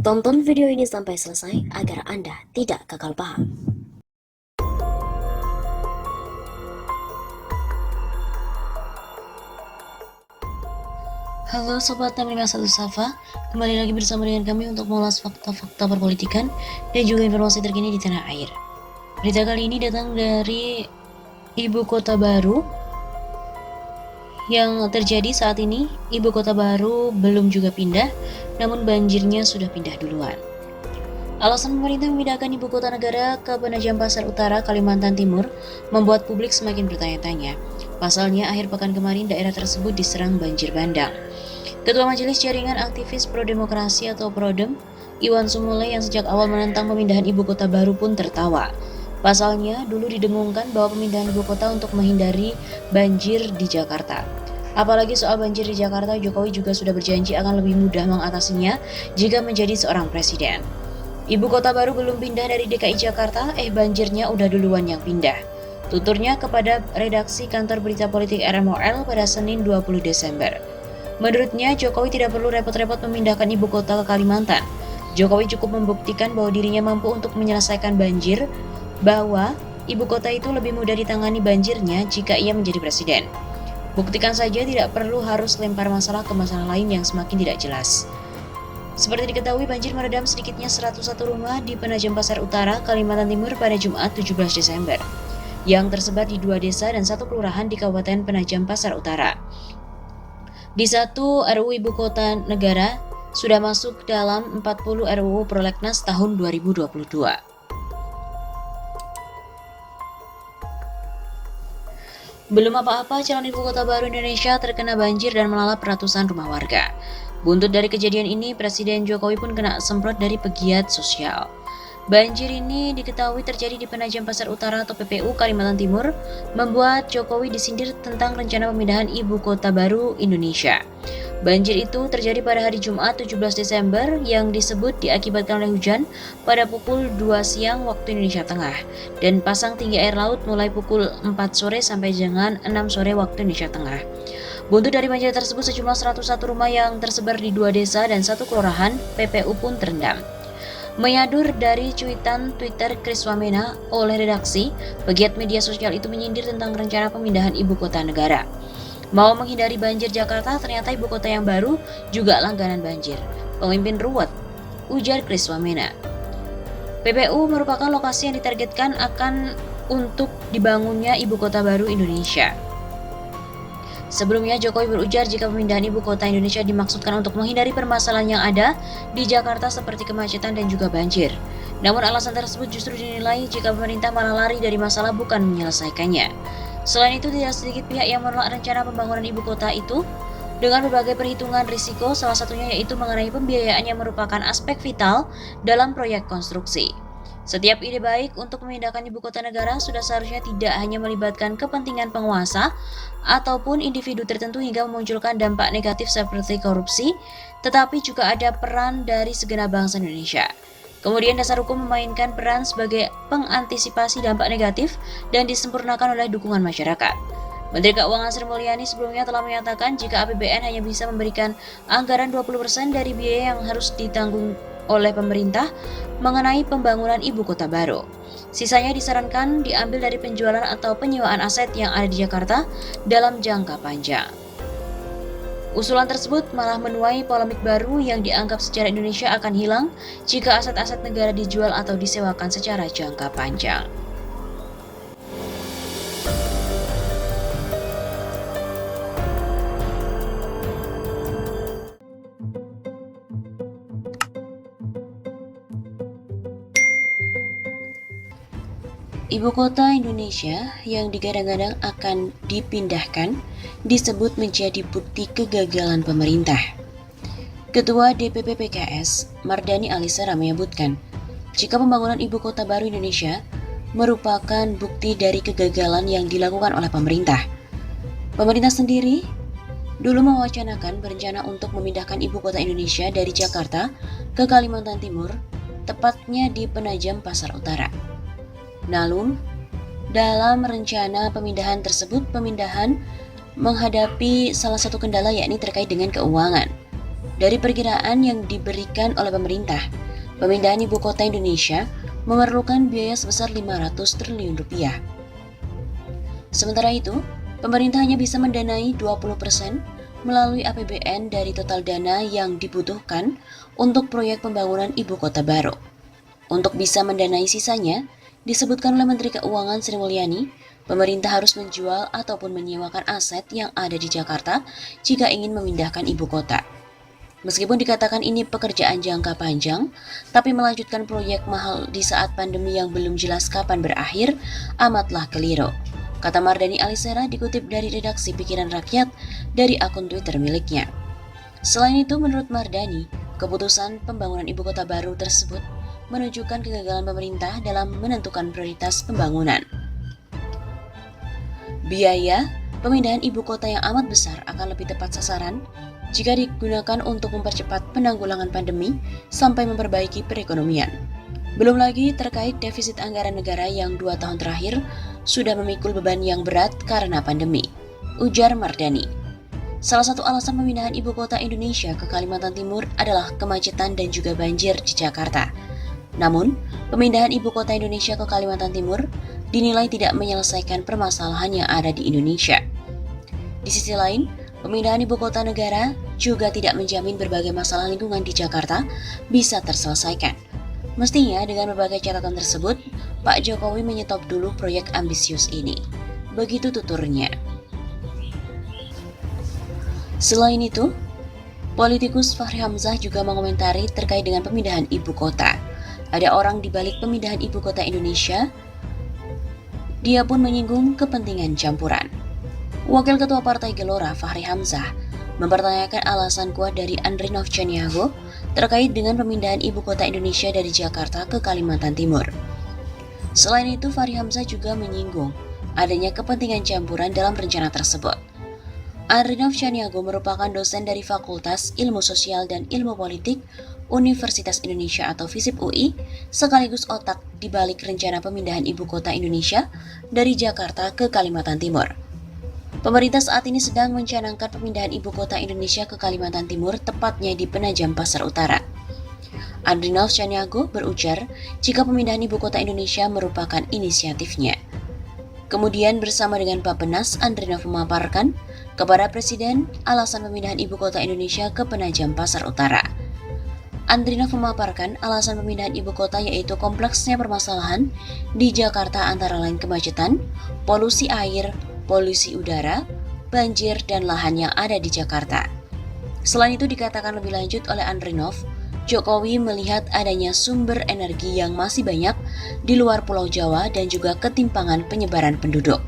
Tonton video ini sampai selesai agar Anda tidak gagal paham. Halo Sobat 651 Safa, kembali lagi bersama dengan kami untuk mengulas fakta-fakta perpolitikan dan juga informasi terkini di tanah air. Berita kali ini datang dari Ibu Kota Baru. Yang terjadi saat ini, Ibu Kota Baru belum juga pindah, namun banjirnya sudah pindah duluan. Alasan pemerintah memindahkan ibu kota negara ke Penajam Pasar Utara, Kalimantan Timur membuat publik semakin bertanya-tanya. Pasalnya, akhir pekan kemarin daerah tersebut diserang banjir bandang. Ketua Majelis Jaringan Aktivis Pro Demokrasi atau Prodem, Iwan Sumule yang sejak awal menentang pemindahan ibu kota baru pun tertawa. Pasalnya, dulu didengungkan bahwa pemindahan ibu kota untuk menghindari banjir di Jakarta. Apalagi soal banjir di Jakarta, Jokowi juga sudah berjanji akan lebih mudah mengatasinya jika menjadi seorang presiden. Ibu kota baru belum pindah dari DKI Jakarta, banjirnya udah duluan yang pindah. Tuturnya kepada redaksi kantor berita politik RMOL pada Senin 20 Desember. Menurutnya, Jokowi tidak perlu repot-repot memindahkan ibu kota ke Kalimantan. Jokowi cukup membuktikan bahwa dirinya mampu untuk menyelesaikan banjir, bahwa ibu kota itu lebih mudah ditangani banjirnya jika ia menjadi presiden. Buktikan saja, tidak perlu harus lempar masalah ke masalah lain yang semakin tidak jelas. Seperti diketahui, banjir merendam sedikitnya 101 rumah di Penajam Pasar Utara, Kalimantan Timur pada Jumat 17 Desember, yang tersebar di 2 desa dan 1 kelurahan di Kabupaten Penajam Pasar Utara. Di 1 RUU Ibu Kota Negara sudah masuk dalam 40 RUU Prolegnas tahun 2022. Belum apa-apa, calon ibu kota baru Indonesia terkena banjir dan melalap ratusan rumah warga. Buntut dari kejadian ini, Presiden Jokowi pun kena semprot dari pegiat sosial. Banjir ini diketahui terjadi di Penajam Pasar Utara atau PPU Kalimantan Timur, membuat Jokowi disindir tentang rencana pemindahan ibu kota baru Indonesia. Banjir itu terjadi pada hari Jumat 17 Desember yang disebut diakibatkan oleh hujan pada pukul 2 siang waktu Indonesia Tengah dan pasang tinggi air laut mulai pukul 4 sore sampai dengan 6 sore waktu Indonesia Tengah. Buntut dari banjir tersebut, sejumlah 101 rumah yang tersebar di 2 desa dan 1 kelurahan PPU pun terendam. Menyadur dari cuitan Twitter Kris Wamena oleh redaksi, pegiat media sosial itu menyindir tentang rencana pemindahan ibu kota negara. Mau menghindari banjir Jakarta, ternyata ibu kota yang baru juga langganan banjir. Pemimpin ruwet, ujar Kris Wamena. PPU merupakan lokasi yang ditargetkan akan untuk dibangunnya ibu kota baru Indonesia. Sebelumnya, Jokowi berujar jika pemindahan ibu kota Indonesia dimaksudkan untuk menghindari permasalahan yang ada di Jakarta seperti kemacetan dan juga banjir. Namun alasan tersebut justru dinilai jika pemerintah malah lari dari masalah bukan menyelesaikannya. Selain itu, tidak sedikit pihak yang menolak rencana pembangunan ibu kota itu dengan berbagai perhitungan risiko, salah satunya yaitu mengenai pembiayaan yang merupakan aspek vital dalam proyek konstruksi. Setiap ide baik untuk memindahkan ibu kota negara sudah seharusnya tidak hanya melibatkan kepentingan penguasa ataupun individu tertentu hingga memunculkan dampak negatif seperti korupsi, tetapi juga ada peran dari segenap bangsa Indonesia. Kemudian dasar hukum memainkan peran sebagai pengantisipasi dampak negatif dan disempurnakan oleh dukungan masyarakat. Menteri Keuangan Sri Mulyani sebelumnya telah menyatakan jika APBN hanya bisa memberikan anggaran 20% dari biaya yang harus ditanggung oleh pemerintah mengenai pembangunan ibu kota baru. Sisanya disarankan diambil dari penjualan atau penyewaan aset yang ada di Jakarta dalam jangka panjang. Usulan tersebut malah menuai polemik baru yang dianggap secara Indonesia akan hilang jika aset-aset negara dijual atau disewakan secara jangka panjang. Ibu kota Indonesia yang digadang-gadang akan dipindahkan disebut menjadi bukti kegagalan pemerintah. Ketua DPP PKS, Mardani Alisera menyebutkan, jika pembangunan ibu kota baru Indonesia merupakan bukti dari kegagalan yang dilakukan oleh pemerintah. Pemerintah sendiri dulu mewacanakan berencana untuk memindahkan ibu kota Indonesia dari Jakarta ke Kalimantan Timur, tepatnya di Penajam Pasar Utara. Namun, dalam rencana pemindahan tersebut, pemindahan menghadapi salah satu kendala yakni terkait dengan keuangan. Dari perkiraan yang diberikan oleh pemerintah, pemindahan ibu kota Indonesia memerlukan biaya sebesar 500 triliun rupiah. Sementara itu, pemerintah hanya bisa mendanai 20% melalui APBN dari total dana yang dibutuhkan untuk proyek pembangunan ibu kota baru. Untuk bisa mendanai sisanya, disebutkan oleh Menteri Keuangan Sri Mulyani, pemerintah harus menjual ataupun menyewakan aset yang ada di Jakarta jika ingin memindahkan ibu kota. Meskipun dikatakan ini pekerjaan jangka panjang, tapi melanjutkan proyek mahal di saat pandemi yang belum jelas kapan berakhir amatlah keliru, kata Mardani Alisera dikutip dari redaksi Pikiran Rakyat dari akun Twitter miliknya. Selain itu, menurut Mardani, keputusan pembangunan ibu kota baru tersebut menunjukkan kegagalan pemerintah dalam menentukan prioritas pembangunan. Biaya pemindahan ibu kota yang amat besar akan lebih tepat sasaran jika digunakan untuk mempercepat penanggulangan pandemi sampai memperbaiki perekonomian. Belum lagi terkait defisit anggaran negara yang 2 tahun terakhir sudah memikul beban yang berat karena pandemi, ujar Mardani. Salah satu alasan pemindahan ibu kota Indonesia ke Kalimantan Timur adalah kemacetan dan juga banjir di Jakarta. Namun, pemindahan ibu kota Indonesia ke Kalimantan Timur dinilai tidak menyelesaikan permasalahan yang ada di Indonesia. Di sisi lain, pemindahan ibu kota negara juga tidak menjamin berbagai masalah lingkungan di Jakarta bisa terselesaikan. Mestinya dengan berbagai catatan tersebut, Pak Jokowi menyetop dulu proyek ambisius ini. Begitu tuturnya. Selain itu, politikus Fachri Hamzah juga mengomentari terkait dengan pemindahan ibu kota. Ada orang di balik pemindahan ibu kota Indonesia. Dia pun menyinggung kepentingan campuran. Wakil Ketua Partai Gelora Fachri Hamzah mempertanyakan alasan kuat dari Andrinov Chaniago terkait dengan pemindahan ibu kota Indonesia dari Jakarta ke Kalimantan Timur. Selain itu, Fachri Hamzah juga menyinggung adanya kepentingan campuran dalam rencana tersebut. Andrinov Chaniago merupakan dosen dari Fakultas Ilmu Sosial dan Ilmu Politik Universitas Indonesia atau FISIP UI, sekaligus otak di balik rencana pemindahan ibu kota Indonesia dari Jakarta ke Kalimantan Timur. Pemerintah saat ini sedang mencanangkan pemindahan ibu kota Indonesia ke Kalimantan Timur, tepatnya di Penajam Pasar Utara. Andrinov Chaniago berujar jika pemindahan ibu kota Indonesia merupakan inisiatifnya. Kemudian bersama dengan Bappenas, Andrinov memaparkan kepada Presiden alasan pemindahan ibu kota Indonesia ke Penajam Pasar Utara. Andrinov memaparkan alasan pemindahan ibu kota yaitu kompleksnya permasalahan di Jakarta antara lain kemacetan, polusi air, polusi udara, banjir, dan lahan yang ada di Jakarta. Selain itu dikatakan lebih lanjut oleh Andrinov, Jokowi melihat adanya sumber energi yang masih banyak di luar Pulau Jawa dan juga ketimpangan penyebaran penduduk.